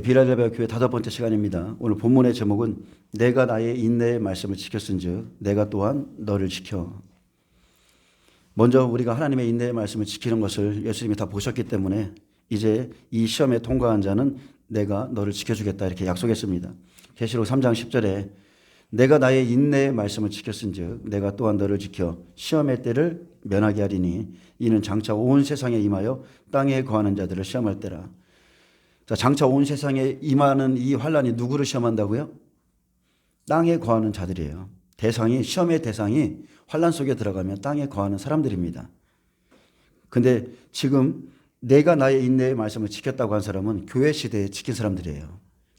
빌라델비아 교회 5번째 시간입니다. 오늘 본문의 제목은 내가 나의 인내의 말씀을 지켰은즉 내가 또한 너를 지켜. 먼저 우리가 하나님의 인내의 말씀을 지키는 것을 예수님이 다 보셨기 때문에 이제 이 시험에 통과한 자는 내가 너를 지켜주겠다 이렇게 약속했습니다. 계시록 3장 10절에 내가 나의 인내의 말씀을 지켰은즉 내가 또한 너를 지켜 시험의 때를 면하게 하리니 이는 장차 온 세상에 임하여 땅에 거하는 자들을 시험할 때라. 자, 장차 온 세상에 임하는 이 환란이 누구를 시험한다고요? 땅에 거하는 자들이에요. 시험의 대상이 환란 속에 들어가면 땅에 거하는 사람들입니다. 근데 지금 내가 나의 인내의 말씀을 지켰다고 한 사람은 교회 시대에 지킨 사람들이에요.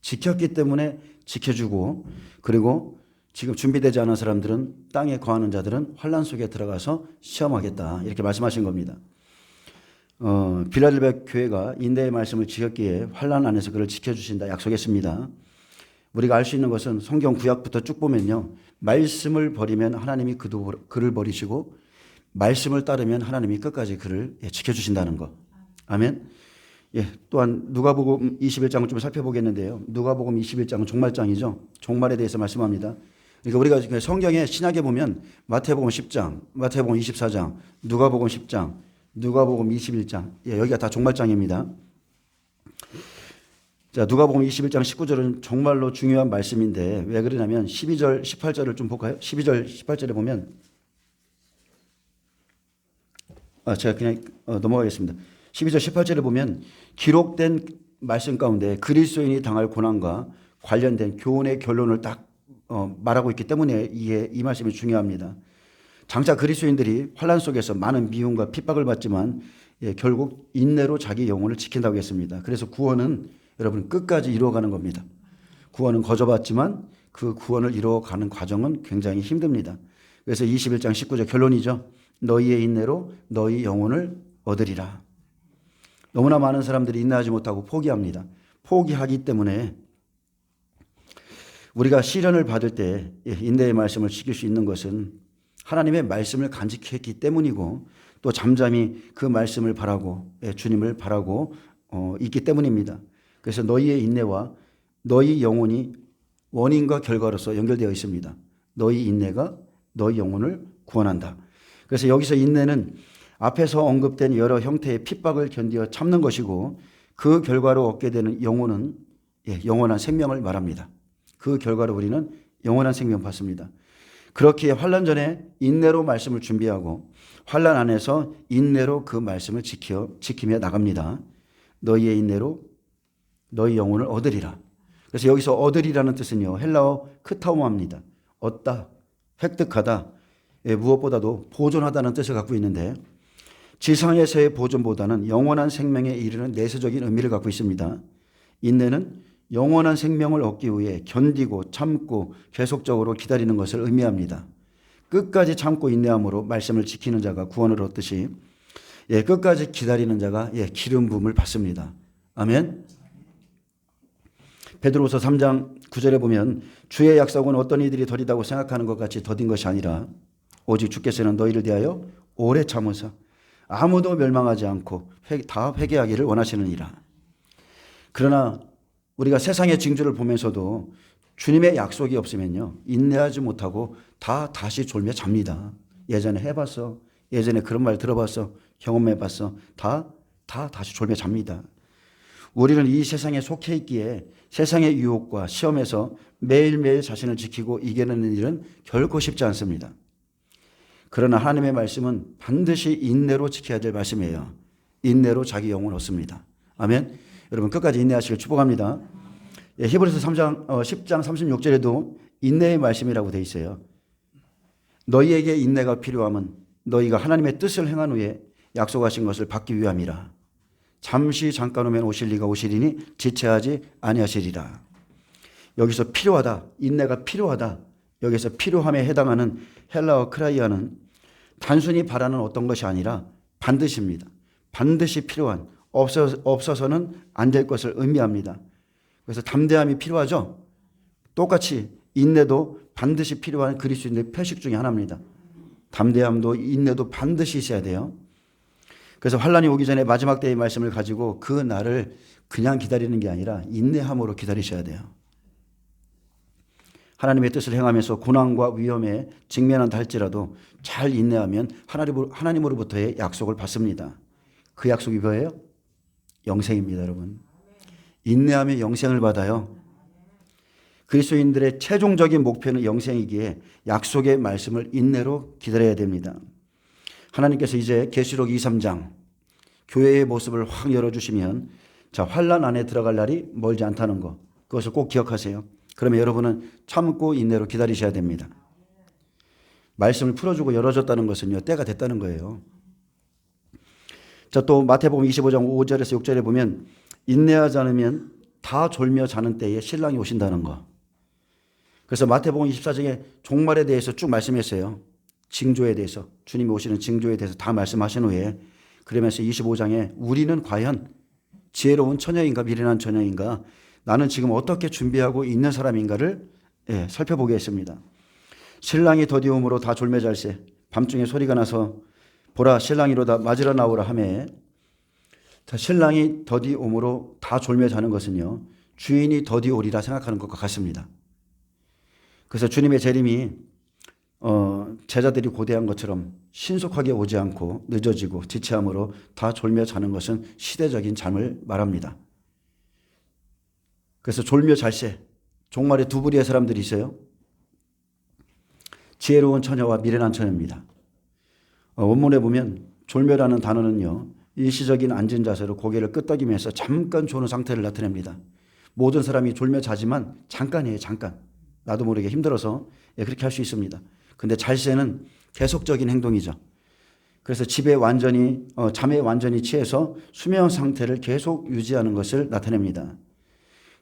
지켰기 때문에 지켜주고, 그리고 지금 준비되지 않은 사람들은, 땅에 거하는 자들은 환란 속에 들어가서 시험하겠다 이렇게 말씀하신 겁니다. 빌라델비아 교회가 인내의 말씀을 지켰기에 환란 안에서 그를 지켜주신다 약속했습니다. 우리가 알 수 있는 것은 성경 구약부터 쭉 보면요, 말씀을 버리면 하나님이 그를 버리시고 말씀을 따르면 하나님이 끝까지 그를 지켜주신다는 것. 아멘. 또한 누가복음 21장을 좀 살펴보겠는데요. 누가복음 21장은 종말장이죠. 종말에 대해서 말씀합니다. 그러니까 우리가 성경에 신약에 보면 마태복음 10장, 마태복음 24장, 누가복음 10장, 누가복음 21장, 여기가 다 종말장입니다. 자, 누가복음 21장 19절은 정말로 중요한 말씀인데 왜 그러냐면 12절 18절을 좀 볼까요? 12절 18절에 보면 제가 그냥 넘어가겠습니다. 12절 18절에 보면 기록된 말씀 가운데 그리스도인이 당할 고난과 관련된 교훈의 결론을 딱 말하고 있기 때문에 이 말씀이 중요합니다. 장차 그리스도인들이 환란 속에서 많은 미움과 핍박을 받지만 결국 인내로 자기 영혼을 지킨다고 했습니다. 그래서 구원은 여러분 끝까지 이루어가는 겁니다. 구원은 거저받지만 그 구원을 이루어가는 과정은 굉장히 힘듭니다. 그래서 21장 19절 결론이죠. 너희의 인내로 너희 영혼을 얻으리라. 너무나 많은 사람들이 인내하지 못하고 포기합니다. 포기하기 때문에 우리가 시련을 받을 때 인내의 말씀을 지킬 수 있는 것은 하나님의 말씀을 간직했기 때문이고 또 잠잠히 그 말씀을 바라고 주님을 바라고 있기 때문입니다. 그래서 너희의 인내와 너희 영혼이 원인과 결과로서 연결되어 있습니다. 너희 인내가 너희 영혼을 구원한다. 그래서 여기서 인내는 앞에서 언급된 여러 형태의 핍박을 견디어 참는 것이고 그 결과로 얻게 되는 영혼은 영원한 생명을 말합니다. 그 결과로 우리는 영원한 생명 받습니다. 그렇게 환란 전에 인내로 말씀을 준비하고 환란 안에서 인내로 그 말씀을 지키며 나갑니다. 너희의 인내로 너희 영혼을 얻으리라. 그래서 여기서 얻으리라는 뜻은요, 헬라어 크타오마입니다. 얻다, 획득하다, 무엇보다도 보존하다는 뜻을 갖고 있는데 지상에서의 보존보다는 영원한 생명에 이르는 내세적인 의미를 갖고 있습니다. 인내는 영원한 생명을 얻기 위해 견디고 참고 계속적으로 기다리는 것을 의미합니다. 끝까지 참고 인내함으로 말씀을 지키는 자가 구원을 얻듯이 끝까지 기다리는 자가 기름 부음을 받습니다. 아멘. 베드로후서 3장 9절에 보면 주의 약속은 어떤 이들이 더디다고 생각하는 것 같이 더딘 것이 아니라 오직 주께서는 너희를 대하여 오래 참으사 아무도 멸망하지 않고 다 회개하기를 원하시느니라. 그러나 우리가 세상의 징조를 보면서도 주님의 약속이 없으면요, 인내하지 못하고 다시 졸며 잡니다. 예전에 해봤어. 예전에 그런 말 들어봤어. 경험해봤어. 다시 졸며 잡니다. 우리는 이 세상에 속해 있기에 세상의 유혹과 시험에서 매일매일 자신을 지키고 이겨내는 일은 결코 쉽지 않습니다. 그러나 하나님의 말씀은 반드시 인내로 지켜야 될 말씀이에요. 인내로 자기 영혼을 얻습니다. 아멘. 여러분 끝까지 인내하시길 축복합니다. 히브리서 10장 36절에도 인내의 말씀이라고 되어 있어요. 너희에게 인내가 필요함은 너희가 하나님의 뜻을 행한 후에 약속하신 것을 받기 위함이라. 잠시 잠깐 오면 오실 이가 오시리니 지체하지 아니하시리라. 여기서 필요하다, 인내가 필요하다. 여기서 필요함에 해당하는 헬라어 크라이아는 단순히 바라는 어떤 것이 아니라 반드시입니다. 반드시 필요한, 없어서는 안 될 것을 의미합니다. 그래서 담대함이 필요하죠. 똑같이 인내도 반드시 필요한 그리스도인의 표식 중에 하나입니다. 담대함도 인내도 반드시 있어야 돼요. 그래서 환란이 오기 전에 마지막 때의 말씀을 가지고 그 날을 그냥 기다리는 게 아니라 인내함으로 기다리셔야 돼요. 하나님의 뜻을 행하면서 고난과 위험에 직면한다 할지라도 잘 인내하면 하나님으로부터의 약속을 받습니다. 그 약속이 뭐예요? 영생입니다, 여러분. 인내하면 영생을 받아요. 그리스도인들의 최종적인 목표는 영생이기에 약속의 말씀을 인내로 기다려야 됩니다. 하나님께서 이제 계시록 2, 3장 교회의 모습을 확 열어주시면 자, 환난 안에 들어갈 날이 멀지 않다는 거, 그것을 꼭 기억하세요. 그러면 여러분은 참고 인내로 기다리셔야 됩니다. 말씀을 풀어주고 열어줬다는 것은요, 때가 됐다는 거예요. 자, 또 마태복음 25장 5절에서 6절에 보면 인내하지 않으면 다 졸며 자는 때에 신랑이 오신다는 거. 그래서 마태복음 24장에 종말에 대해서 쭉 말씀했어요. 징조에 대해서, 주님이 오시는 징조에 대해서 다 말씀하신 후에 그러면서 25장에 우리는 과연 지혜로운 처녀인가 미련한 처녀인가, 나는 지금 어떻게 준비하고 있는 사람인가를 살펴보겠습니다. 신랑이 더디움으로 다 졸며 잘세, 밤중에 소리가 나서 보라 신랑이로다 맞으러 나오라 하매, 자, 신랑이 더디움으로 다 졸며 자는 것은요, 주인이 더디오리라 생각하는 것과 같습니다. 그래서 주님의 재림이 제자들이 고대한 것처럼 신속하게 오지 않고 늦어지고 지체함으로 다 졸며 자는 것은 시대적인 잠을 말합니다. 그래서 졸며 잘세, 종말에 두 부류의 사람들이 있어요. 지혜로운 처녀와 미련한 처녀입니다. 원문에 보면 졸며라는 단어는요, 일시적인 앉은 자세로 고개를 끄덕이면서 잠깐 조는 상태를 나타냅니다. 모든 사람이 졸며 자지만 잠깐이에요, 잠깐. 나도 모르게 힘들어서 그렇게 할 수 있습니다. 근데 잘세는 계속적인 행동이죠. 그래서 잠에 완전히 취해서 수면 상태를 계속 유지하는 것을 나타냅니다.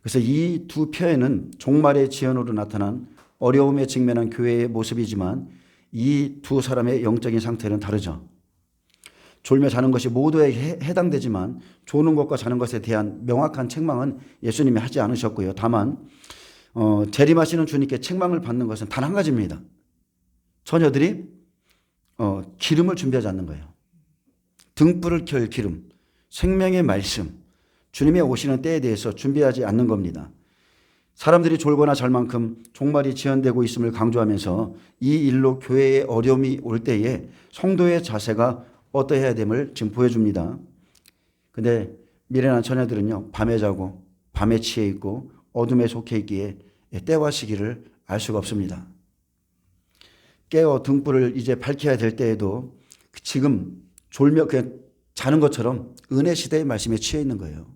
그래서 이 두 표현은 종말의 지연으로 나타난 어려움에 직면한 교회의 모습이지만 이 두 사람의 영적인 상태는 다르죠. 졸며 자는 것이 모두에게 해당되지만 조는 것과 자는 것에 대한 명확한 책망은 예수님이 하지 않으셨고요. 다만 재림하시는 주님께 책망을 받는 것은 단 한 가지입니다. 처녀들이 기름을 준비하지 않는 거예요. 등불을 켤 기름, 생명의 말씀, 주님의 오시는 때에 대해서 준비하지 않는 겁니다. 사람들이 졸거나 잘 만큼 종말이 지연되고 있음을 강조하면서 이 일로 교회에 어려움이 올 때에 성도의 자세가 어떠해야 됨을 지금 보여줍니다. 근데 미련한 처녀들은요, 밤에 자고 밤에 취해 있고 어둠에 속해 있기에 때와 시기를 알 수가 없습니다. 깨어 등불을 이제 밝혀야 될 때에도 지금 졸며 그냥 자는 것처럼 은혜 시대의 말씀에 취해 있는 거예요.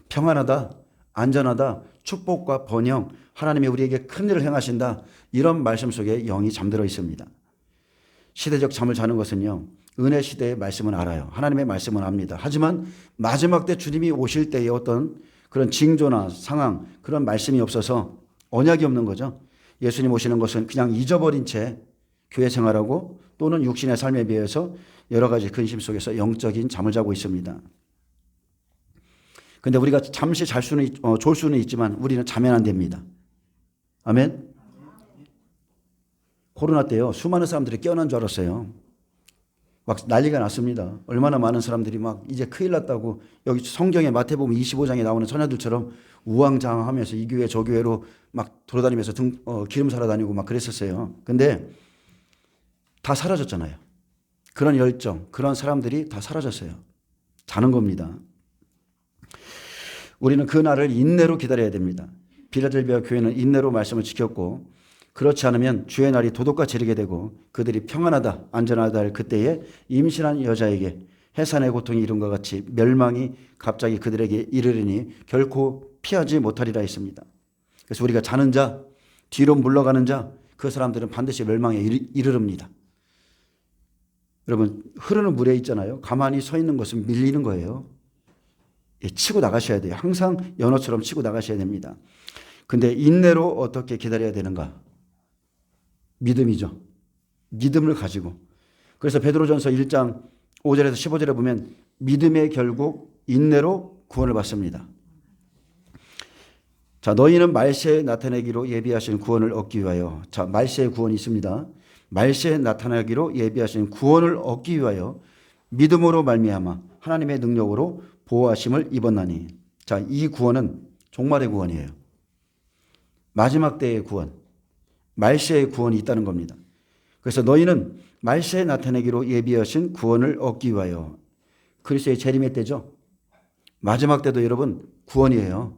평안하다, 안전하다, 축복과 번영, 하나님이 우리에게 큰 일을 행하신다, 이런 말씀 속에 영이 잠들어 있습니다. 시대적 잠을 자는 것은요, 은혜 시대의 말씀은 알아요. 하나님의 말씀은 압니다. 하지만 마지막 때 주님이 오실 때의 어떤 그런 징조나 상황, 그런 말씀이 없어서 언약이 없는 거죠. 예수님 오시는 것은 그냥 잊어버린 채 교회 생활하고 또는 육신의 삶에 비해서 여러 가지 근심 속에서 영적인 잠을 자고 있습니다. 그런데 우리가 잠시 졸 수는 있지만 우리는 자면 안 됩니다. 아멘? 코로나 때요, 수많은 사람들이 깨어난 줄 알았어요. 막 난리가 났습니다. 얼마나 많은 사람들이 막 이제 큰일 났다고, 여기 성경에 마태복음 25장에 나오는 처녀들처럼 우왕좌왕하면서 이 교회 저 교회로 막 돌아다니면서 기름 사러 다니고 막 그랬었어요. 근데 다 사라졌잖아요. 그런 열정, 그런 사람들이 다 사라졌어요. 자는 겁니다. 우리는 그 날을 인내로 기다려야 됩니다. 빌라델비아 교회는 인내로 말씀을 지켰고, 그렇지 않으면 주의 날이 도둑같이 이르게 되고 그들이 평안하다 안전하다 할 그때에 임신한 여자에게 해산의 고통이 이룬 것 같이 멸망이 갑자기 그들에게 이르리니 결코 피하지 못하리라 했습니다. 그래서 우리가 자는 자, 뒤로 물러가는 자, 그 사람들은 반드시 멸망에 이르릅니다. 여러분, 흐르는 물에 있잖아요. 가만히 서 있는 것은 밀리는 거예요. 치고 나가셔야 돼요. 항상 연어처럼 치고 나가셔야 됩니다. 근데 인내로 어떻게 기다려야 되는가? 믿음이죠. 믿음을 가지고. 그래서 베드로전서 1장 5절에서 15절에 보면 믿음의 결국 인내로 구원을 받습니다. 자, 너희는 말세에 나타내기로 예비하신 구원을 얻기 위하여. 자, 말세의 구원이 있습니다. 말세에 나타나기로 예비하신 구원을 얻기 위하여 믿음으로 말미암아 하나님의 능력으로 보호하심을 입었나니. 자, 이 구원은 종말의 구원이에요. 마지막 때의 구원, 말세의 구원이 있다는 겁니다. 그래서 너희는 말세에 나타내기로 예비하신 구원을 얻기 위하여, 그리스도의 재림의 때죠. 마지막 때도 여러분 구원이에요.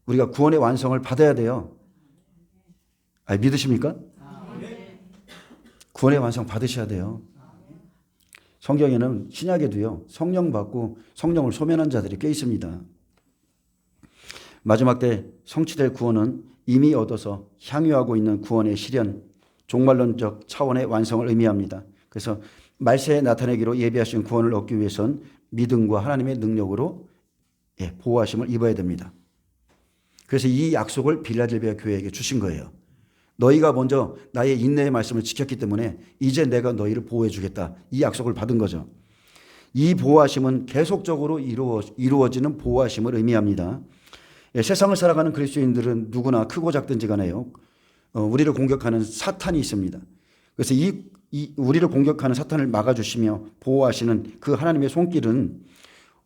우리가 구원의 완성을 받아야 돼요. 믿으십니까? 구원의 완성 받으셔야 돼요. 성경에는 신약에도요, 성령 받고 성령을 소멸한 자들이 꽤 있습니다. 마지막 때 성취될 구원은 이미 얻어서 향유하고 있는 구원의 실현, 종말론적 차원의 완성을 의미합니다. 그래서 말세에 나타내기로 예비하신 구원을 얻기 위해선 믿음과 하나님의 능력으로 보호하심을 입어야 됩니다. 그래서 이 약속을 빌라델비아 교회에게 주신 거예요. 너희가 먼저 나의 인내의 말씀을 지켰기 때문에 이제 내가 너희를 보호해 주겠다. 이 약속을 받은 거죠. 이 보호하심은 계속적으로 이루어지는 보호하심을 의미합니다. 세상을 살아가는 그리스도인들은 누구나 크고 작든지 간에요, 우리를 공격하는 사탄이 있습니다. 그래서 우리를 공격하는 사탄을 막아주시며 보호하시는 그 하나님의 손길은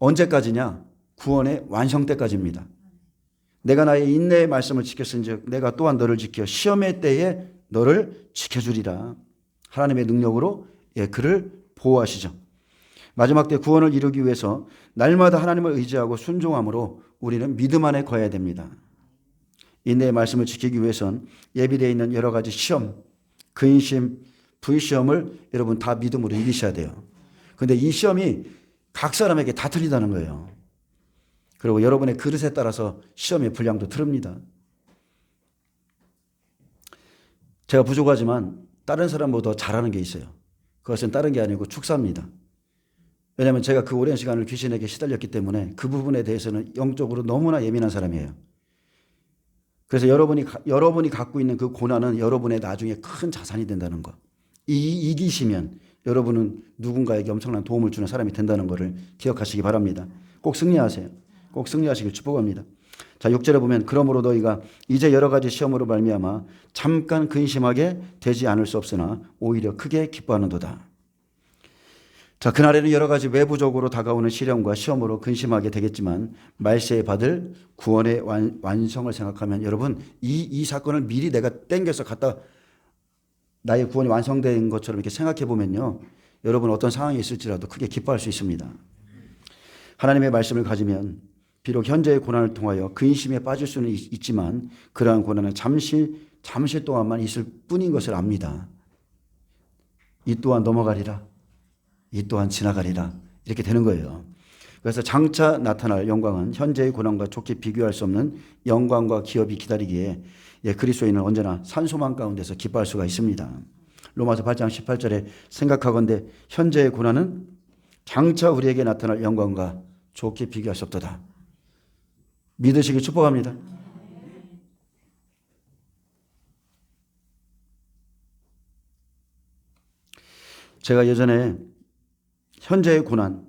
언제까지냐? 구원의 완성 때까지입니다. 내가 나의 인내의 말씀을 지켰은즉 내가 또한 너를 지켜 시험의 때에 너를 지켜주리라. 하나님의 능력으로 그를 보호하시죠. 마지막 때 구원을 이루기 위해서 날마다 하나님을 의지하고 순종함으로 우리는 믿음 안에 거해야 됩니다. 인내의 말씀을 지키기 위해선 예비되어 있는 여러 가지 시험, 근심, 불시험을 여러분 다 믿음으로 이기셔야 돼요. 그런데 이 시험이 각 사람에게 다 틀리다는 거예요. 그리고 여러분의 그릇에 따라서 시험의 분량도 다릅니다. 제가 부족하지만 다른 사람보다 잘하는 게 있어요. 그것은 다른 게 아니고 축사입니다. 왜냐하면 제가 그 오랜 시간을 귀신에게 시달렸기 때문에 그 부분에 대해서는 영적으로 너무나 예민한 사람이에요. 그래서 여러분이 갖고 있는 그 고난은 여러분의 나중에 큰 자산이 된다는 거. 이기시면 여러분은 누군가에게 엄청난 도움을 주는 사람이 된다는 것을 기억하시기 바랍니다. 꼭 승리하세요. 꼭 승리하시길 축복합니다. 자, 6절에 보면 그러므로 너희가 이제 여러 가지 시험으로 말미암아 잠깐 근심하게 되지 않을 수 없으나 오히려 크게 기뻐하는도다. 자, 그날에는 여러 가지 외부적으로 다가오는 시련과 시험으로 근심하게 되겠지만 말세에 받을 구원의 완성을 생각하면 여러분 이 사건을 미리 내가 땡겨서 갖다 나의 구원이 완성된 것처럼 이렇게 생각해 보면요, 여러분 어떤 상황이 있을지라도 크게 기뻐할 수 있습니다. 하나님의 말씀을 가지면 비록 현재의 고난을 통하여 근심에 빠질 수는 있지만 그러한 고난은 잠시 동안만 있을 뿐인 것을 압니다. 이 또한 넘어가리라. 이 또한 지나가리라. 이렇게 되는 거예요. 그래서 장차 나타날 영광은 현재의 고난과 좋게 비교할 수 없는 영광과 기업이 기다리기에 그리스도인은 언제나 산소망 가운데서 기뻐할 수가 있습니다. 로마서 8장 18절에 생각하건대 현재의 고난은 장차 우리에게 나타날 영광과 좋게 비교할 수 없도다. 믿으시길 축복합니다. 제가 예전에 현재의 고난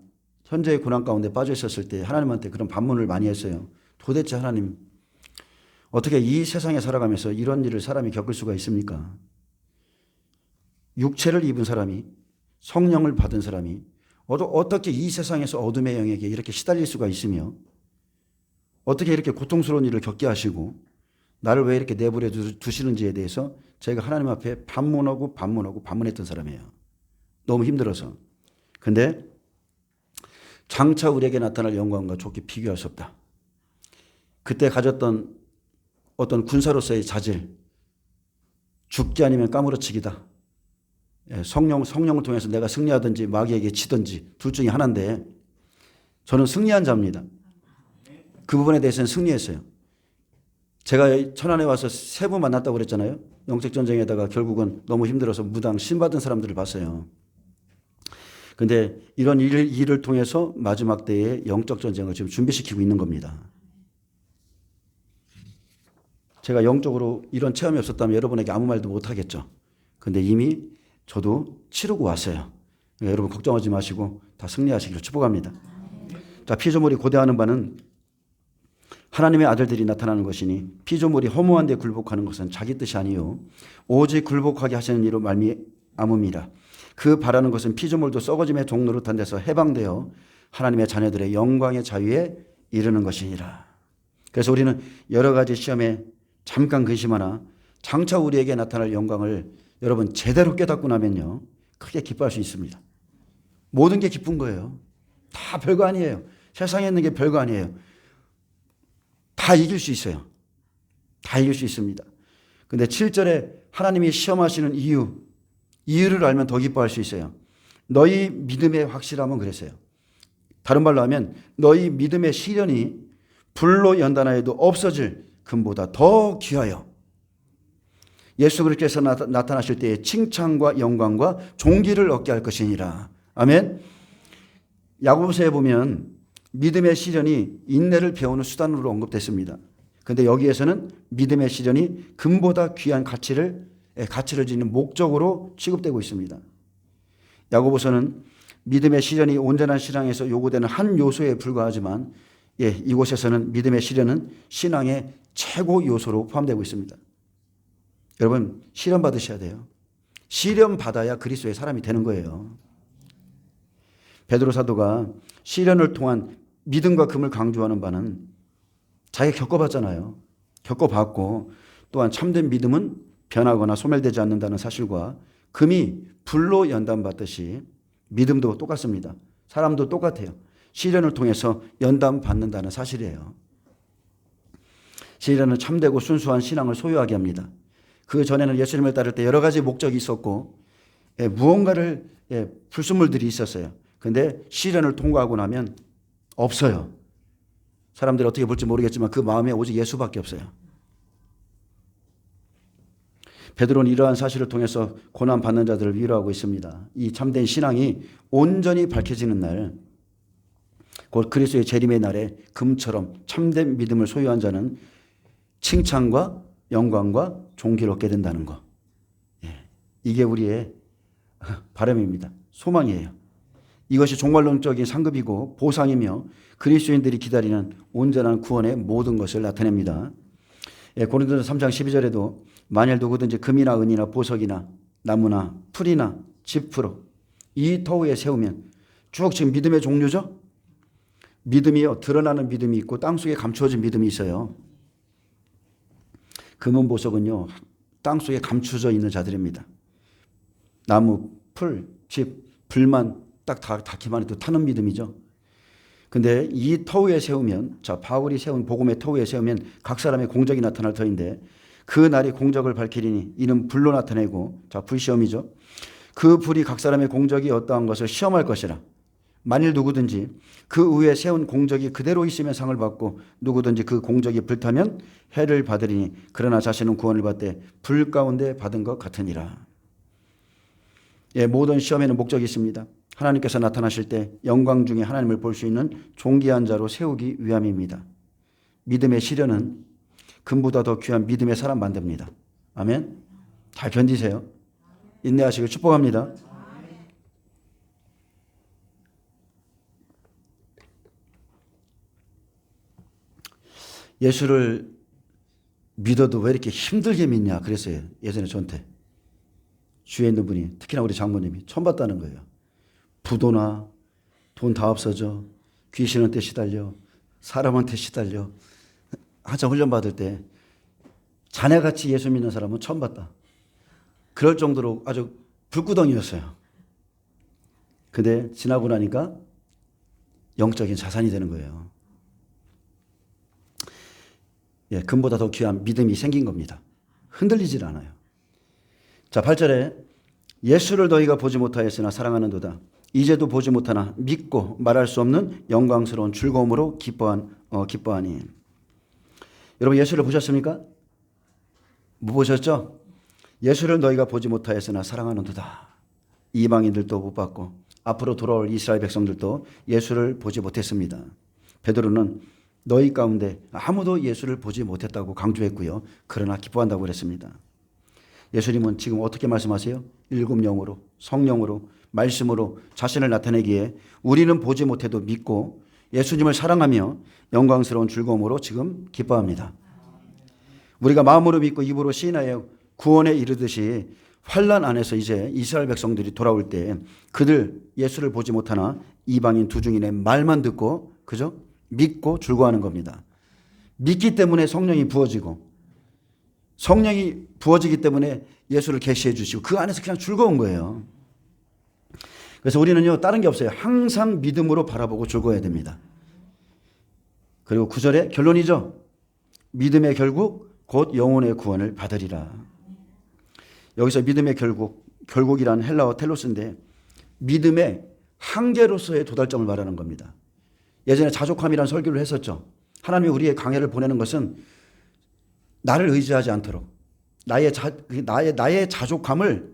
가운데 빠져 있었을 때 하나님한테 그런 반문을 많이 했어요. 도대체 하나님, 어떻게 이 세상에 살아가면서 이런 일을 사람이 겪을 수가 있습니까? 육체를 입은 사람이, 성령을 받은 사람이 어떻게 이 세상에서 어둠의 영에게 이렇게 시달릴 수가 있으며 어떻게 이렇게 고통스러운 일을 겪게 하시고 나를 왜 이렇게 내버려 두시는지에 대해서 제가 하나님 앞에 반문했던 사람이에요. 너무 힘들어서. 근데 장차 우리에게 나타날 영광과 좋게 비교할 수 없다. 그때 가졌던 어떤 군사로서의 자질, 죽기 아니면 까무러치기다. 성령을 통해서 내가 승리하든지 마귀에게 치든지 둘 중에 하나인데 저는 승리한 자입니다. 그 부분에 대해서는 승리했어요. 제가 천안에 와서 3번 만났다고 그랬잖아요. 영적 전쟁에다가 결국은 너무 힘들어서 무당 신받은 사람들을 봤어요. 근데 이런 일을 통해서 마지막 때의 영적 전쟁을 지금 준비시키고 있는 겁니다. 제가 영적으로 이런 체험이 없었다면 여러분에게 아무 말도 못하겠죠. 근데 이미 저도 치르고 왔어요. 그러니까 여러분 걱정하지 마시고 다 승리하시기를 축복합니다. 자, 피조물이 고대하는 바는 하나님의 아들들이 나타나는 것이니 피조물이 허무한 데 굴복하는 것은 자기 뜻이 아니요 오직 굴복하게 하시는 이로 말미암음이라. 그 바라는 것은 피조물도 썩어짐의 종노릇한 데서 해방되어 하나님의 자녀들의 영광의 자유에 이르는 것이니라. 그래서 우리는 여러 가지 시험에 잠깐 근심하나 장차 우리에게 나타날 영광을 여러분 제대로 깨닫고 나면요, 크게 기뻐할 수 있습니다. 모든 게 기쁜 거예요. 다 별거 아니에요. 세상에 있는 게 별거 아니에요. 다 이길 수 있어요. 다 이길 수 있습니다. 근데 7절에 하나님이 시험하시는 이유를 알면 더 기뻐할 수 있어요. 너희 믿음의 확실함은 그랬어요. 다른 말로 하면 너희 믿음의 시련이 불로 연단하여도 없어질 금보다 더 귀하여 예수 그리스도께서 나타나실 때에 칭찬과 영광과 존귀를 얻게 할 것이니라. 아멘. 야고보서에 보면 믿음의 시련이 인내를 배우는 수단으로 언급됐습니다. 그런데 여기에서는 믿음의 시련이 금보다 귀한 가치를 지니는 목적으로 취급되고 있습니다. 야고보서는 믿음의 시련이 온전한 신앙에서 요구되는 한 요소에 불과하지만 이곳에서는 믿음의 시련은 신앙의 최고 요소로 포함되고 있습니다. 여러분, 시련 받으셔야 돼요. 시련 받아야 그리스도의 사람이 되는 거예요. 베드로 사도가 시련을 통한 믿음과 금을 강조하는 바는 자기가 겪어봤잖아요. 겪어봤고 또한 참된 믿음은 변하거나 소멸되지 않는다는 사실과 금이 불로 연단받듯이 믿음도 똑같습니다. 사람도 똑같아요. 시련을 통해서 연단받는다는 사실이에요. 시련은 참되고 순수한 신앙을 소유하게 합니다. 그 전에는 예수님을 따를 때 여러 가지 목적이 있었고 무언가를 불순물들이 있었어요. 그런데 시련을 통과하고 나면 없어요. 사람들이 어떻게 볼지 모르겠지만 그 마음에 오직 예수밖에 없어요. 베드로는 이러한 사실을 통해서 고난받는 자들을 위로하고 있습니다. 이 참된 신앙이 온전히 밝혀지는 날, 곧 그리스도의 재림의 날에 금처럼 참된 믿음을 소유한 자는 칭찬과 영광과 존귀를 얻게 된다는 것. 이게 우리의 바람입니다. 소망이에요. 이것이 종말론적인 상급이고 보상이며 그리스도인들이 기다리는 온전한 구원의 모든 것을 나타냅니다. 고린도서 3장 12절에도 만일 누구든지 금이나 은이나 보석이나 나무나 풀이나 지프로 이 터위에 세우면, 쭉 지금 믿음의 종류죠. 믿음이요, 드러나는 믿음이 있고 땅속에 감추어진 믿음이 있어요. 금은 보석은요, 땅속에 감추어져 있는 자들입니다. 나무, 풀, 집, 불만 딱 닿기만 해도 타는 믿음이죠. 근데 이 터위에 세우면, 자, 바울이 세운 복음의 터위에 세우면 각 사람의 공적이 나타날 터인데 그 날이 공적을 밝히리니 이는 불로 나타내고, 자, 불시험이죠. 그 불이 각 사람의 공적이 어떠한 것을 시험할 것이라. 만일 누구든지 그 위에 세운 공적이 그대로 있으면 상을 받고 누구든지 그 공적이 불타면 해를 받으리니 그러나 자신은 구원을 받되 불 가운데 받은 것 같으니라. 모든 시험에는 목적이 있습니다. 하나님께서 나타나실 때 영광 중에 하나님을 볼 수 있는 존귀한 자로 세우기 위함입니다. 믿음의 시련은 금보다 더 귀한 믿음의 사람 만듭니다. 아멘. 잘 견디세요. 인내하시길 축복합니다. 예수를 믿어도 왜 이렇게 힘들게 믿냐 그랬어요. 예전에 저한테. 주위에 있는 분이, 특히나 우리 장모님이 처음 봤다는 거예요. 부도나 돈 다 없어져, 귀신한테 시달려, 사람한테 시달려. 한참 훈련 받을 때 자네같이 예수 믿는 사람은 처음 봤다. 그럴 정도로 아주 불구덩이였어요. 근데 지나고 나니까 영적인 자산이 되는 거예요. 금보다 더 귀한 믿음이 생긴 겁니다. 흔들리질 않아요. 자, 8절에 예수를 너희가 보지 못하였으나 사랑하는도다. 이제도 보지 못하나 믿고 말할 수 없는 영광스러운 즐거움으로 기뻐하니. 여러분, 예수를 보셨습니까? 못 보셨죠? 예수를 너희가 보지 못하였으나 사랑하는도다. 이방인들도 못 봤고 앞으로 돌아올 이스라엘 백성들도 예수를 보지 못했습니다. 베드로는 너희 가운데 아무도 예수를 보지 못했다고 강조했고요. 그러나 기뻐한다고 그랬습니다. 예수님은 지금 어떻게 말씀하세요? 일곱 영으로, 성령으로, 말씀으로 자신을 나타내기에 우리는 보지 못해도 믿고 예수님을 사랑하며 영광스러운 즐거움으로 지금 기뻐합니다. 우리가 마음으로 믿고 입으로 시인하여 구원에 이르듯이 환난 안에서 이제 이스라엘 백성들이 돌아올 때 그들 예수를 보지 못하나 이방인 두 중인의 말만 듣고, 그죠? 믿고 즐거워하는 겁니다. 믿기 때문에 성령이 부어지고 성령이 부어지기 때문에 예수를 계시해 주시고 그 안에서 그냥 즐거운 거예요. 그래서 우리는요 다른 게 없어요. 항상 믿음으로 바라보고 즐거워야 됩니다. 그리고 9절에 결론이죠. 믿음의 결국 곧 영혼의 구원을 받으리라. 여기서 믿음의 결국이란 헬라어 텔로스인데 믿음의 한계로서의 도달점을 말하는 겁니다. 예전에 자족함이라는 설교를 했었죠. 하나님이 우리의 강해를 보내는 것은 나를 의지하지 않도록 나의 자족함을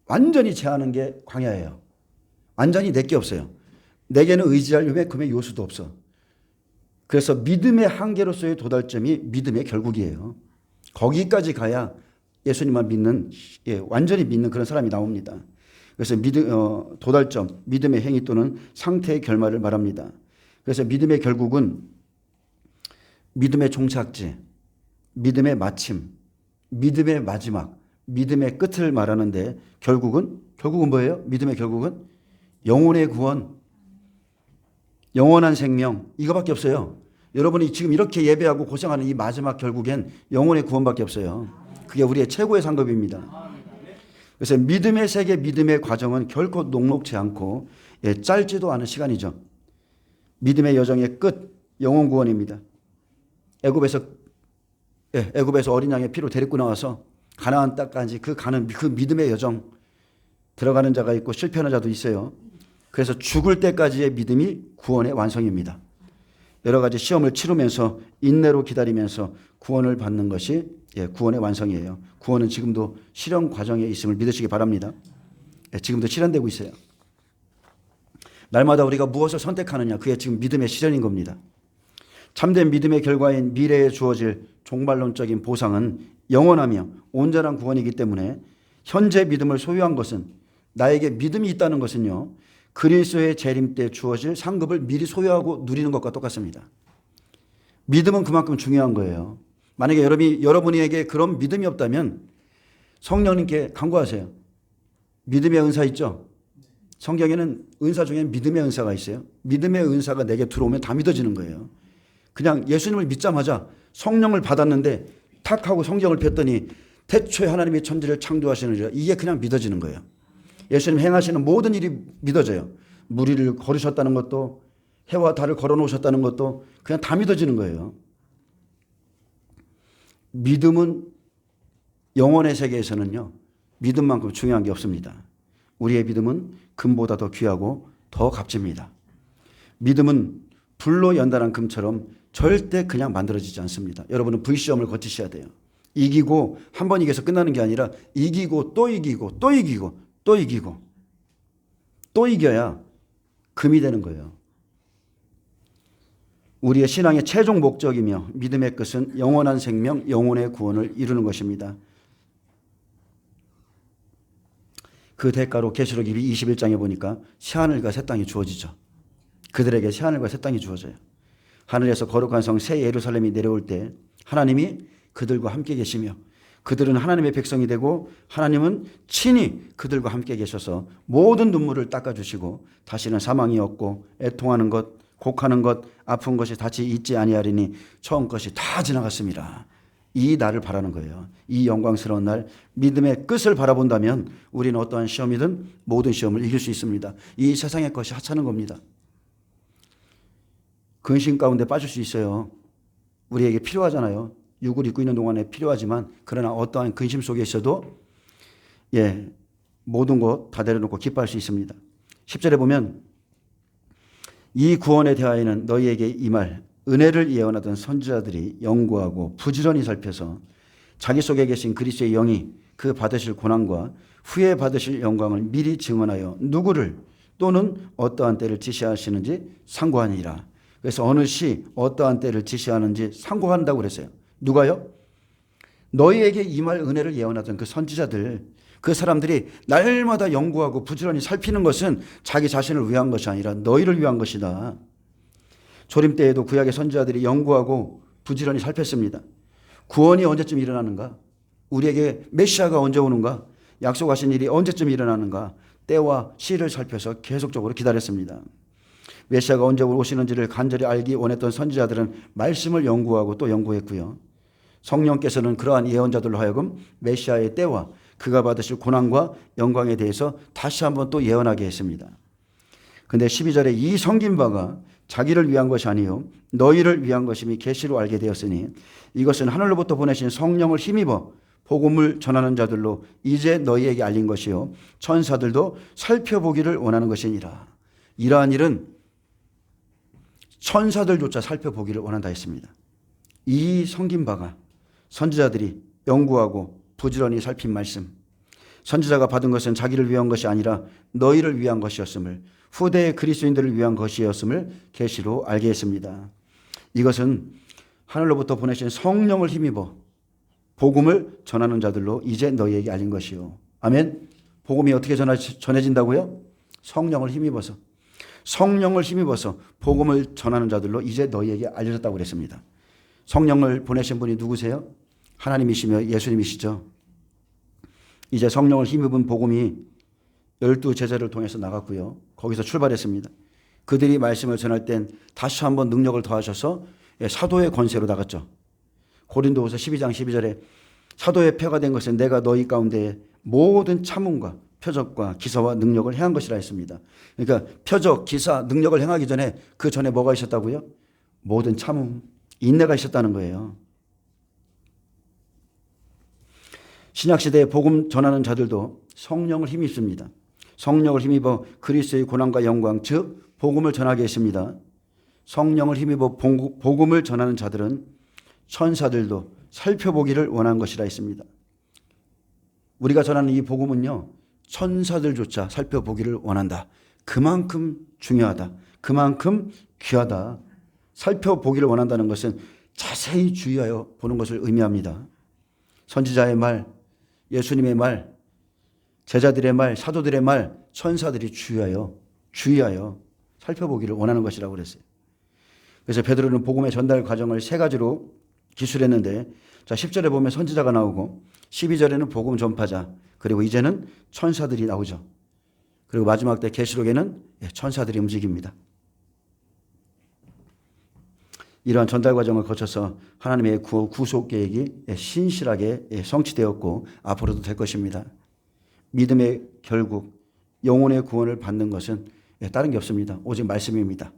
완전히 제하는 게 광야예요. 완전히 내게 없어요. 내게는 의지할 만큼의 요소도 없어. 그래서 믿음의 한계로서의 도달점이 믿음의 결국이에요. 거기까지 가야 예수님만 믿는, 완전히 믿는 그런 사람이 나옵니다. 그래서 도달점, 믿음의 행위 또는 상태의 결말을 말합니다. 그래서 믿음의 결국은 믿음의 종착지, 믿음의 마침, 믿음의 마지막, 믿음의 끝을 말하는데 결국은 뭐예요? 믿음의 결국은 영혼의 구원, 영원한 생명, 이거밖에 없어요. 여러분이 지금 이렇게 예배하고 고생하는 이 마지막 결국엔 영혼의 구원밖에 없어요. 그게 우리의 최고의 상급입니다. 그래서 믿음의 세계, 믿음의 과정은 결코 녹록지 않고 짧지도 않은 시간이죠. 믿음의 여정의 끝, 영혼 구원입니다. 애굽에서 어린 양의 피로 데리고 나와서 가나안 땅까지 가는 그 믿음의 여정 들어가는 자가 있고 실패하는 자도 있어요. 그래서 죽을 때까지의 믿음이 구원의 완성입니다. 여러 가지 시험을 치르면서 인내로 기다리면서 구원을 받는 것이 구원의 완성이에요. 구원은 지금도 실현 과정에 있음을 믿으시기 바랍니다. 지금도 실현되고 있어요. 날마다 우리가 무엇을 선택하느냐, 그게 지금 믿음의 실현인 겁니다. 참된 믿음의 결과인 미래에 주어질 종말론적인 보상은 영원하며 온전한 구원이기 때문에 현재 믿음을 소유한 것은, 나에게 믿음이 있다는 것은요, 그리스도의 재림 때 주어질 상급을 미리 소유하고 누리는 것과 똑같습니다. 믿음은 그만큼 중요한 거예요. 만약에 여러분에게 그런 믿음이 없다면 성령님께 간구하세요. 믿음의 은사 있죠? 성경에는 은사 중에 믿음의 은사가 있어요. 믿음의 은사가 내게 들어오면 다 믿어지는 거예요. 그냥 예수님을 믿자마자 성령을 받았는데 탁 하고 성경을 폈더니 태초에 하나님이 천지를 창조하시는 이게 그냥 믿어지는 거예요. 예수님 행하시는 모든 일이 믿어져요. 무리를 걸으셨다는 것도, 해와 달을 걸어놓으셨다는 것도 그냥 다 믿어지는 거예요. 믿음은 영혼의 세계에서는요, 믿음만큼 중요한 게 없습니다. 우리의 믿음은 금보다 더 귀하고 더 값집니다. 믿음은 불로 연단한 금처럼 절대 그냥 만들어지지 않습니다. 여러분은 V시험을 거치셔야 돼요. 이기고 한 번 이겨서 끝나는 게 아니라 이기고 또 이기고 또 이기고 또 이기고 또 이겨야 금이 되는 거예요. 우리의 신앙의 최종 목적이며 믿음의 끝은 영원한 생명, 영혼의 구원을 이루는 것입니다. 그 대가로 계시록 21장에 보니까 새하늘과 새 땅이 주어지죠. 그들에게 새하늘과 새 땅이 주어져요. 하늘에서 거룩한 성 새 예루살렘이 내려올 때 하나님이 그들과 함께 계시며, 그들은 하나님의 백성이 되고 하나님은 친히 그들과 함께 계셔서 모든 눈물을 닦아주시고 다시는 사망이 없고 애통하는 것, 곡하는 것, 아픈 것이 다시 있지 아니하리니 처음 것이 다 지나갔습니다. 이 날을 바라는 거예요. 이 영광스러운 날, 믿음의 끝을 바라본다면 우리는 어떠한 시험이든 모든 시험을 이길 수 있습니다. 이 세상의 것이 하찮은 겁니다. 근심 가운데 빠질 수 있어요. 우리에게 필요하잖아요. 육을 입고 있는 동안에 필요하지만, 그러나 어떠한 근심 속에 있어도 모든 것 다 내려놓고 기뻐할 수 있습니다. 10절에 보면 이 구원에 대하여는 너희에게 임할 은혜를 예언하던 선지자들이 연구하고 부지런히 살펴서 자기 속에 계신 그리스도의 영이 그 받으실 고난과 후에 받으실 영광을 미리 증언하여 누구를 또는 어떠한 때를 지시하시는지 상고하니라. 그래서 어느 시 어떠한 때를 지시하는지 상고한다고 그랬어요. 누가요? 너희에게 임할 은혜를 예언하던 그 선지자들, 그 사람들이 날마다 연구하고 부지런히 살피는 것은 자기 자신을 위한 것이 아니라 너희를 위한 것이다. 조림 때에도 구약의 선지자들이 연구하고 부지런히 살폈습니다. 구원이 언제쯤 일어나는가? 우리에게 메시아가 언제 오는가? 약속하신 일이 언제쯤 일어나는가? 때와 시를 살펴서 계속적으로 기다렸습니다. 메시아가 언제 오시는지를 간절히 알기 원했던 선지자들은 말씀을 연구하고 또 연구했고요. 성령께서는 그러한 예언자들로 하여금 메시아의 때와 그가 받으실 고난과 영광에 대해서 다시 한번 또 예언하게 했습니다. 근데 12절에 이 섬긴 바가 자기를 위한 것이 아니요 너희를 위한 것임이 계시로 알게 되었으니 이것은 하늘로부터 보내신 성령을 힘입어 복음을 전하는 자들로 이제 너희에게 알린 것이요 천사들도 살펴보기를 원하는 것이니라. 이러한 일은 천사들조차 살펴보기를 원한다 했습니다. 이 섬긴 바가 선지자들이 연구하고 부지런히 살핀 말씀, 선지자가 받은 것은 자기를 위한 것이 아니라 너희를 위한 것이었음을, 후대의 그리스도인들을 위한 것이었음을 계시로 알게 했습니다. 이것은 하늘로부터 보내신 성령을 힘입어 복음을 전하는 자들로 이제 너희에게 알린 것이요. 아멘. 복음이 어떻게 전해진다고요? 성령을 힘입어서. 성령을 힘입어서 복음을 전하는 자들로 이제 너희에게 알려졌다고 그랬습니다. 성령을 보내신 분이 누구세요? 하나님이시며 예수님이시죠. 이제 성령을 힘입은 복음이 12제자를 통해서 나갔고요. 거기서 출발했습니다. 그들이 말씀을 전할 땐 다시 한번 능력을 더하셔서 사도의 권세로 나갔죠. 고린도후서 12장 12절에 사도의 표가 된 것은 내가 너희 가운데 모든 참음과 표적과 기사와 능력을 행한 것이라 했습니다. 그러니까 표적, 기사, 능력을 행하기 전에 그 전에 뭐가 있었다고요? 모든 참음, 인내가 있었다는 거예요. 신약시대에 복음 전하는 자들도 성령을 힘입습니다. 성령을 힘입어 그리스도의 고난과 영광, 즉 복음을 전하게 했습니다. 성령을 힘입어 복음을 전하는 자들은 천사들도 살펴보기를 원한 것이라 했습니다. 우리가 전하는 이 복음은요, 천사들조차 살펴보기를 원한다. 그만큼 중요하다. 그만큼 귀하다. 살펴보기를 원한다는 것은 자세히 주의하여 보는 것을 의미합니다. 선지자의 말, 예수님의 말, 제자들의 말, 사도들의 말, 천사들이 주의하여 살펴보기를 원하는 것이라고 그랬어요. 그래서 베드로는 복음의 전달 과정을 세 가지로 기술했는데, 자 10절에 보면 선지자가 나오고 12절에는 복음 전파자, 그리고 이제는 천사들이 나오죠. 그리고 마지막 때 계시록에는 천사들이 움직입니다. 이러한 전달 과정을 거쳐서 하나님의 구속 계획이 신실하게 성취되었고 앞으로도 될 것입니다. 믿음의 결국 영혼의 구원을 받는 것은 다른 게 없습니다. 오직 말씀입니다.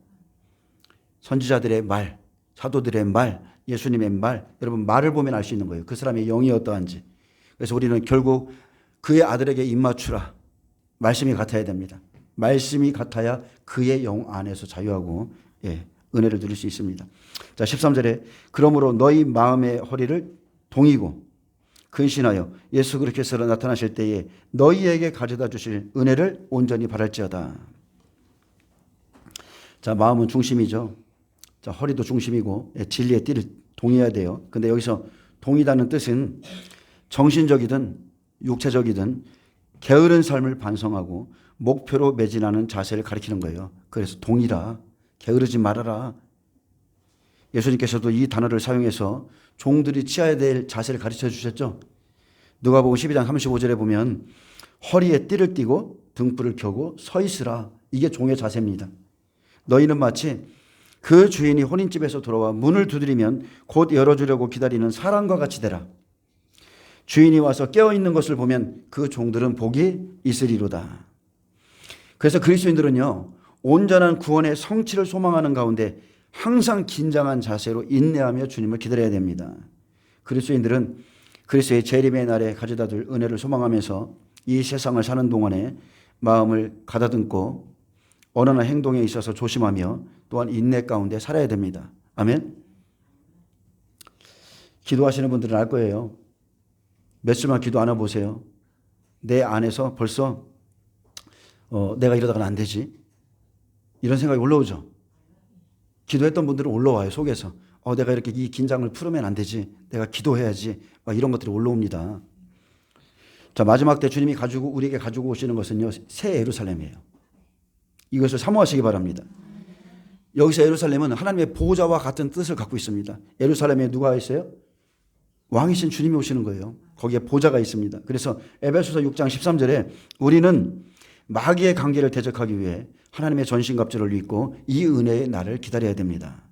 선지자들의 말, 사도들의 말, 예수님의 말, 여러분 말을 보면 알 수 있는 거예요. 그 사람의 영이 어떠한지. 그래서 우리는 결국 그의 아들에게 입맞추라. 말씀이 같아야 됩니다. 말씀이 같아야 그의 영 안에서 자유하고 은혜를 누릴 수 있습니다. 자 13절에 그러므로 너희 마음의 허리를 동이고 근신하여 예수 그리스도로 나타나실 때에 너희에게 가져다 주실 은혜를 온전히 바랄지어다. 자 마음은 중심이죠. 자 허리도 중심이고 진리의 띠를 동해야 돼요. 근데 여기서 동이다는 뜻은 정신적이든 육체적이든 게으른 삶을 반성하고 목표로 매진하는 자세를 가리키는 거예요. 그래서 동이라, 게으르지 말아라. 예수님께서도 이 단어를 사용해서 종들이 취해야 될 자세를 가르쳐 주셨죠. 누가복음 12장 35절에 보면 허리에 띠를 띠고 등불을 켜고 서 있으라. 이게 종의 자세입니다. 너희는 마치 그 주인이 혼인집에서 돌아와 문을 두드리면 곧 열어주려고 기다리는 사람과 같이 되라. 주인이 와서 깨어있는 것을 보면 그 종들은 복이 있으리로다. 그래서 그리스도인들은요, 온전한 구원의 성취를 소망하는 가운데 항상 긴장한 자세로 인내하며 주님을 기다려야 됩니다. 그리스도인들은 그리스도의 재림의 날에 가져다 둘 은혜를 소망하면서 이 세상을 사는 동안에 마음을 가다듬고 언어나 행동에 있어서 조심하며 또한 인내 가운데 살아야 됩니다. 아멘. 기도하시는 분들은 알 거예요. 몇 주만 기도 안 해보세요. 내 안에서 벌써 내가 이러다가는 안 되지. 이런 생각이 올라오죠. 기도했던 분들은 올라와요. 속에서. 내가 이렇게 이 긴장을 풀으면 안 되지. 내가 기도해야지. 막 이런 것들이 올라옵니다. 자, 마지막 때 주님이 우리에게 가지고 오시는 것은요, 새 예루살렘이에요. 이것을 사모하시기 바랍니다. 여기서 예루살렘은 하나님의 보호자와 같은 뜻을 갖고 있습니다. 예루살렘에 누가 있어요? 왕이신 주님이 오시는 거예요. 거기에 보좌가 있습니다. 그래서 에베소서 6장 13절에 우리는 마귀의 관계를 대적하기 위해 하나님의 전신갑주를 입고 이 은혜의 날을 기다려야 됩니다.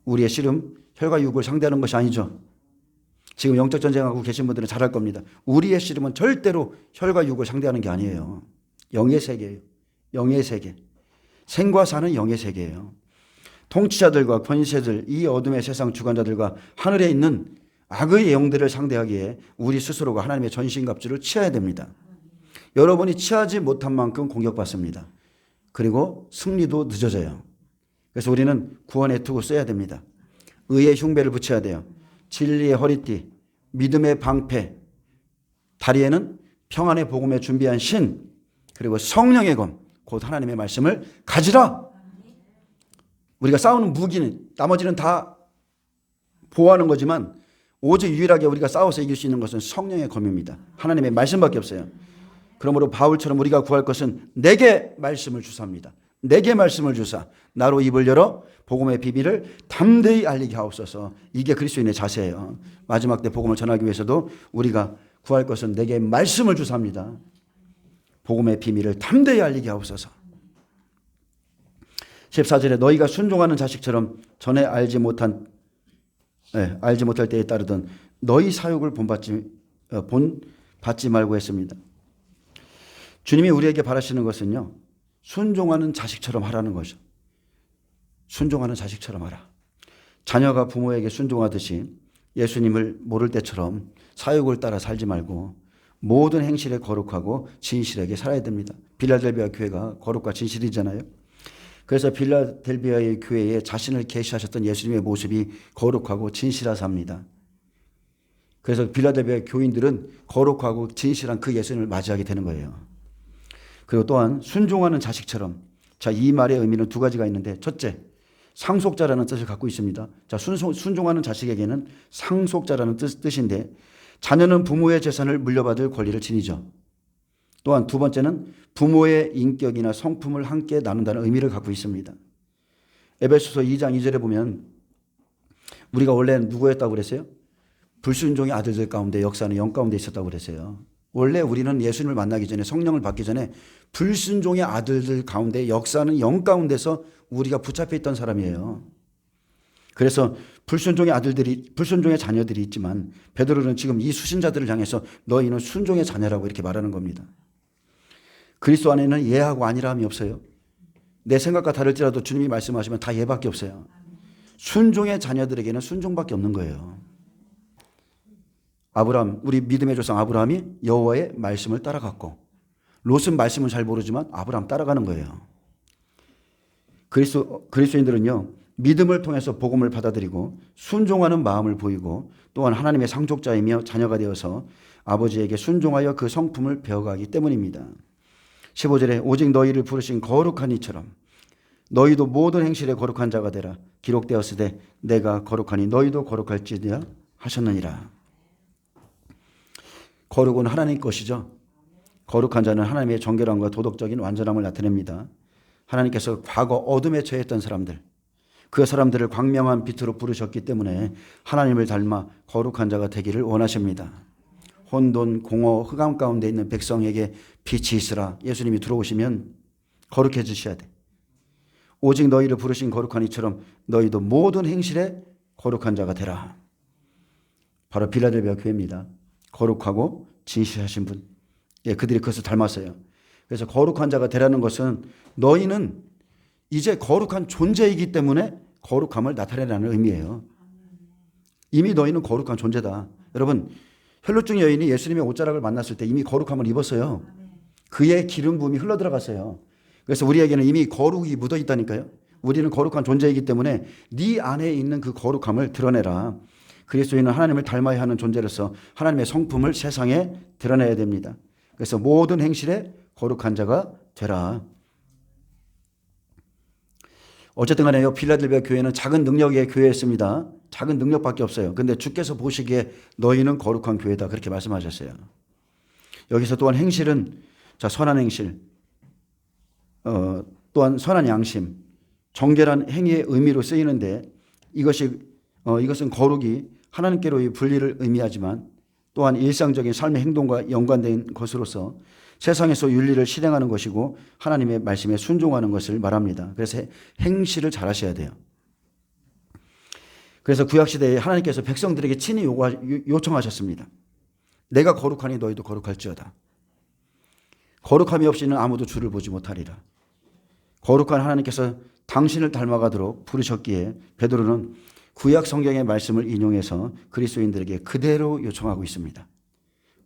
우리의 씨름, 혈과 육을 상대하는 것이 아니죠. 지금 영적 전쟁하고 계신 분들은 잘할 겁니다. 우리의 씨름은 절대로 혈과 육을 상대하는 게 아니에요. 영의 세계예요. 영의 세계. 생과 사는 영의 세계예요. 통치자들과 권세들, 이 어둠의 세상 주관자들과 하늘에 있는 악의 영들을 상대하기에 우리 스스로가 하나님의 전신갑주를 취해야 됩니다. 여러분이 취하지 못한 만큼 공격받습니다. 그리고 승리도 늦어져요. 그래서 우리는 구원의 투구 써야 됩니다. 의의 흉배를 붙여야 돼요. 진리의 허리띠, 믿음의 방패, 다리에는 평안의 복음에 준비한 신, 그리고 성령의 검, 곧 하나님의 말씀을 가지라. 우리가 싸우는 무기는 나머지는 다 보호하는 거지만 오직 유일하게 우리가 싸워서 이길 수 있는 것은 성령의 검입니다. 하나님의 말씀밖에 없어요. 그러므로 바울처럼 우리가 구할 것은 내게 말씀을 주사입니다. 내게 말씀을 주사 나로 입을 열어 복음의 비밀을 담대히 알리게 하옵소서. 이게 그리스도인의 자세예요. 마지막 때 복음을 전하기 위해서도 우리가 구할 것은 내게 말씀을 주사입니다. 복음의 비밀을 담대히 알리게 하옵소서. 14절에 너희가 순종하는 자식처럼 전에 알지 못할 때에 따르던 너희 사욕을 본받지 말고 했습니다. 주님이 우리에게 바라시는 것은요, 순종하는 자식처럼 하라는 거죠. 순종하는 자식처럼 하라. 자녀가 부모에게 순종하듯이 예수님을 모를 때처럼 사욕을 따라 살지 말고 모든 행실에 거룩하고 진실하게 살아야 됩니다. 빌라델비아 교회가 거룩과 진실이잖아요. 그래서 빌라델비아의 교회에 자신을 계시하셨던 예수님의 모습이 거룩하고 진실하사입니다. 그래서 빌라델비아 교인들은 거룩하고 진실한 그 예수님을 맞이하게 되는 거예요. 그리고 또한 순종하는 자식처럼, 자, 이 말의 의미는 두 가지가 있는데, 첫째, 상속자라는 뜻을 갖고 있습니다. 자, 순종하는 자식에게는 상속자라는 뜻인데, 자녀는 부모의 재산을 물려받을 권리를 지니죠. 또한 두 번째는 부모의 인격이나 성품을 함께 나눈다는 의미를 갖고 있습니다. 에베소서 2장 2절에 보면 우리가 원래 누구였다고 그랬어요? 불순종의 아들들 가운데 역사는 영 가운데 있었다고 그랬어요. 원래 우리는 예수님을 만나기 전에, 성령을 받기 전에 불순종의 아들들 가운데 역사는 영 가운데서 우리가 붙잡혀 있던 사람이에요. 그래서 불순종의 자녀들이 있지만 베드로는 지금 이 수신자들을 향해서 너희는 순종의 자녀라고 이렇게 말하는 겁니다. 그리스도 안에는 예하고 아니라함이 없어요. 내 생각과 다를지라도 주님이 말씀하시면 다 예밖에 없어요. 순종의 자녀들에게는 순종밖에 없는 거예요. 아브라함, 우리 믿음의 조상 아브라함이 여호와의 말씀을 따라갔고, 롯은 말씀은 잘 모르지만 아브라함 따라가는 거예요. 그리스도인들은요, 믿음을 통해서 복음을 받아들이고 순종하는 마음을 보이고 또한 하나님의 상속자이며 자녀가 되어서 아버지에게 순종하여 그 성품을 배워가기 때문입니다. 15절에 오직 너희를 부르신 거룩한 이처럼 너희도 모든 행실에 거룩한 자가 되라. 기록되었으되 내가 거룩하니 너희도 거룩할지니라 하셨느니라. 거룩은 하나님 것이죠. 거룩한 자는 하나님의 정결함과 도덕적인 완전함을 나타냅니다. 하나님께서 과거 어둠에 처했던 사람들, 그 사람들을 광명한 빛으로 부르셨기 때문에 하나님을 닮아 거룩한 자가 되기를 원하십니다. 혼돈, 공허, 흑암 가운데 있는 백성에게 빛이 있으라. 예수님이 들어오시면 거룩해지셔야 돼. 오직 너희를 부르신 거룩한 이처럼 너희도 모든 행실에 거룩한 자가 되라. 바로 빌라델비아 교회입니다. 거룩하고 진실하신 분. 예, 그들이 그것을 닮았어요. 그래서 거룩한 자가 되라는 것은 너희는 이제 거룩한 존재이기 때문에 거룩함을 나타내라는 의미예요. 이미 너희는 거룩한 존재다. 여러분, 혈루증 여인이 예수님의 옷자락을 만났을 때 이미 거룩함을 입었어요. 그의 기름 부음이 흘러들어갔어요. 그래서 우리에게는 이미 거룩이 묻어 있다니까요. 우리는 거룩한 존재이기 때문에 네 안에 있는 그 거룩함을 드러내라. 그리스도인은 하나님을 닮아야 하는 존재로서 하나님의 성품을 세상에 드러내야 됩니다. 그래서 모든 행실에 거룩한 자가 되라. 어쨌든 간에 빌라델비아 교회는 작은 능력의 교회였습니다. 작은 능력밖에 없어요. 그런데 주께서 보시기에 너희는 거룩한 교회다. 그렇게 말씀하셨어요. 여기서 또한 행실은, 자, 선한 행실, 또한 선한 양심, 정결한 행위의 의미로 쓰이는데 이것은 거룩이 하나님께로의 분리를 의미하지만 또한 일상적인 삶의 행동과 연관된 것으로서 세상에서 윤리를 실행하는 것이고 하나님의 말씀에 순종하는 것을 말합니다. 그래서 행실을 잘 하셔야 돼요. 그래서 구약시대에 하나님께서 백성들에게 친히 요청하셨습니다. 내가 거룩하니 너희도 거룩할지어다. 거룩함이 없이는 아무도 주를 보지 못하리라. 거룩한 하나님께서 당신을 닮아가도록 부르셨기에 베드로는 구약 성경의 말씀을 인용해서 그리스도인들에게 그대로 요청하고 있습니다.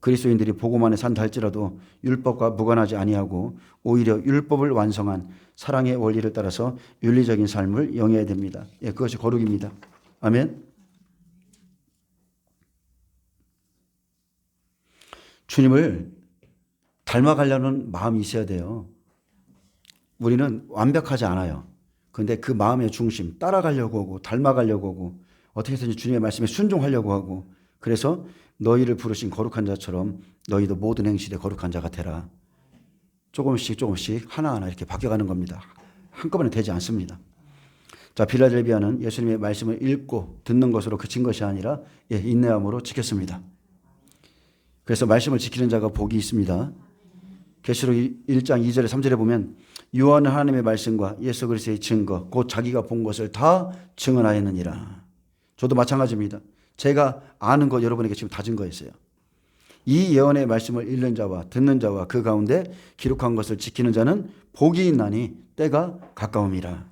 그리스도인들이 복음 안에 산다 할지라도 율법과 무관하지 아니하고 오히려 율법을 완성한 사랑의 원리를 따라서 윤리적인 삶을 영해야 됩니다. 예, 그것이 거룩입니다. 아멘. 주님을 닮아가려는 마음이 있어야 돼요. 우리는 완벽하지 않아요. 그런데 그 마음의 중심, 따라가려고 하고 닮아가려고 하고 어떻게 해서든지 주님의 말씀에 순종하려고 하고 그래서 너희를 부르신 거룩한 자처럼 너희도 모든 행실에 거룩한 자가 되라. 조금씩 하나하나 이렇게 바뀌어가는 겁니다. 한꺼번에 되지 않습니다. 자, 빌라델비아는 예수님의 말씀을 읽고 듣는 것으로 그친 것이 아니라 인내함으로 지켰습니다. 그래서 말씀을 지키는 자가 복이 있습니다. 계시록 1장 2절에 3절에 보면 요한은 하나님의 말씀과 예수 그리스도의 증거 곧 자기가 본 것을 다 증언하였느니라. 저도 마찬가지입니다. 제가 아는 것 여러분에게 지금 다 증거했어요. 이 예언의 말씀을 읽는 자와 듣는 자와 그 가운데 기록한 것을 지키는 자는 복이 있나니 때가 가까움이라.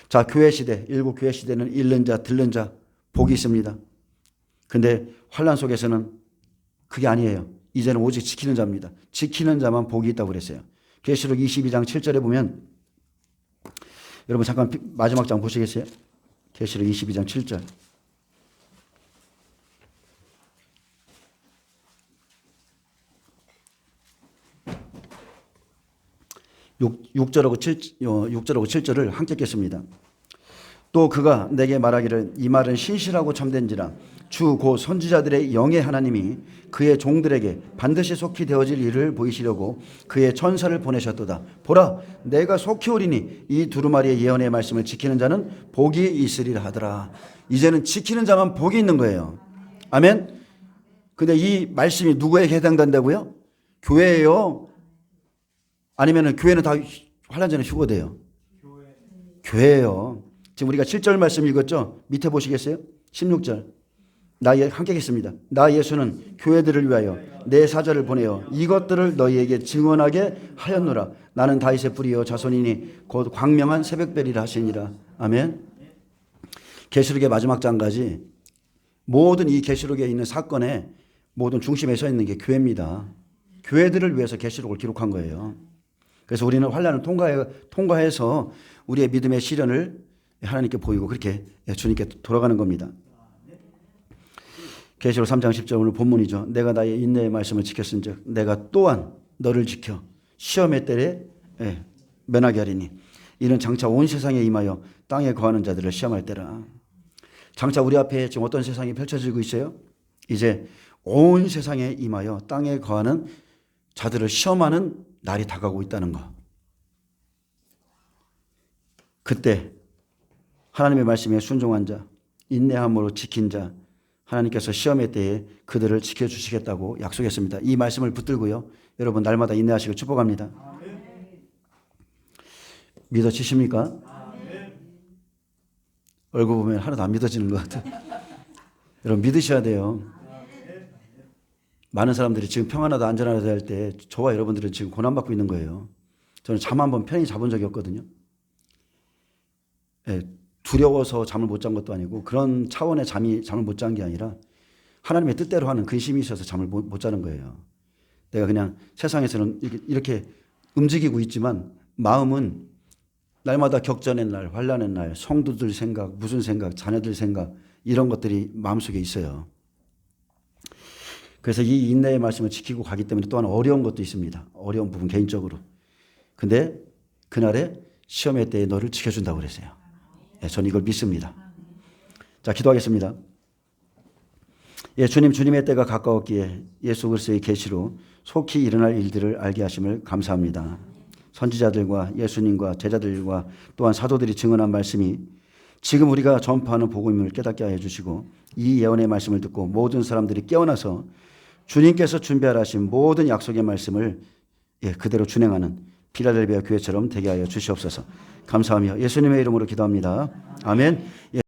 자, 교회 시대, 일곱 교회 시대는 읽는 자, 듣는 자 복이 있습니다. 근데 환난 속에서는 그게 아니에요. 이제는 오직 지키는 자입니다. 지키는 자만 복이 있다고 그랬어요. 계시록 22장 7절에 보면 여러분 잠깐 마지막 장 보시겠어요? 계시록 22장 7절. 6절하고 7절을 함께 읽겠습니다. 또 그가 내게 말하기를 이 말은 신실하고 참된지라 주 곧 선지자들의 영의 하나님이 그의 종들에게 반드시 속히 되어질 일을 보이시려고 그의 천사를 보내셨도다. 보라 내가 속히 오리니 이 두루마리의 예언의 말씀을 지키는 자는 복이 있으리라 하더라. 이제는 지키는 자만 복이 있는 거예요. 아멘. 근데 이 말씀이 누구에게 해당된다고요? 교회예요? 아니면 교회는 다 환난 전에 휴거돼요? 교회예요. 지금 우리가 7절 말씀 읽었죠? 밑에 보시겠어요? 16절. 함께 읽겠습니다. 나 예수는 교회들을 위하여 내 사자를 보내어 이것들을 너희에게 증언하게 하였노라. 나는 다윗의 뿌리요 자손이니 곧 광명한 새벽별이라 하시니라. 아멘. 계시록의 마지막 장까지 모든 이 계시록에 있는 사건의 모든 중심에 서 있는 게 교회입니다. 교회들을 위해서 계시록을 기록한 거예요. 그래서 우리는 환난을 통과해서 우리의 믿음의 시련을 하나님께 보이고 그렇게 주님께 돌아가는 겁니다. 계시록 3장 10절 오늘 본문이죠. 내가 나의 인내의 말씀을 지켰은즉 내가 또한 너를 지켜 시험의 때에 면하게 하리니 이는 장차 온 세상에 임하여 땅에 거하는 자들을 시험할 때라. 장차 우리 앞에 지금 어떤 세상이 펼쳐지고 있어요? 이제 온 세상에 임하여 땅에 거하는 자들을 시험하는 날이 다가오고 있다는 거. 그때 하나님의 말씀에 순종한 자, 인내함으로 지킨 자, 하나님께서 시험의 때에 그들을 지켜주시겠다고 약속했습니다. 이 말씀을 붙들고요. 여러분 날마다 인내하시고 축복합니다. 믿어지십니까? 얼굴 보면 하나도 안 믿어지는 것 같아요. 여러분 믿으셔야 돼요. 많은 사람들이 지금 평안하다 안전하다 할 때 저와 여러분들은 지금 고난받고 있는 거예요. 저는 잠 한번 편히 자본 적이 없거든요. 두려워서 잠을 못 잔 것도 아니고 그런 차원의 잠을 못 잔 게 아니라 하나님의 뜻대로 하는 근심이 있어서 잠을 못 자는 거예요. 내가 그냥 세상에서는 이렇게 움직이고 있지만 마음은 날마다 격전의 날, 환난의 날, 성도들 생각, 무슨 생각, 자녀들 생각 이런 것들이 마음속에 있어요. 그래서 이 인내의 말씀을 지키고 가기 때문에 또한 어려운 것도 있습니다. 어려운 부분 개인적으로. 근데 그날에 시험의 때에 너를 지켜준다고 그랬어요. 저는 이걸 믿습니다. 자, 기도하겠습니다. 주님의 때가 가까웠기에 예수 그리스도의 계시로 속히 일어날 일들을 알게 하심을 감사합니다. 선지자들과 예수님과 제자들과 또한 사도들이 증언한 말씀이 지금 우리가 전파하는 복음을 깨닫게 하여 주시고 이 예언의 말씀을 듣고 모든 사람들이 깨어나서 주님께서 준비하라 하신 모든 약속의 말씀을 그대로 준행하는 필라델비아 교회처럼 되게 하여 주시옵소서. 감사하며 예수님의 이름으로 기도합니다. 아멘.